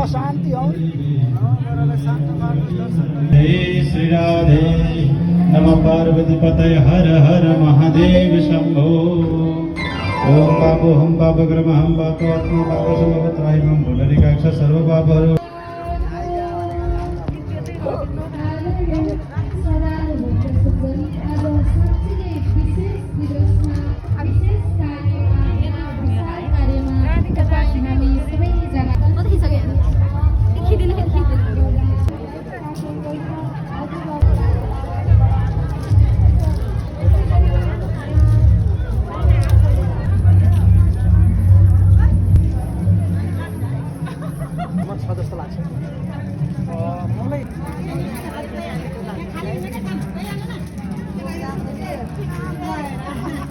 शान्ति हो। जय श्री राधे। नमः पार्वती पतये हर हर महादेव शंभो। ओम पापो हम पापग्रम हम पापो आत्मा पापो समवत्राहि मम पुनरिकाक्ष सर्व पापहरो।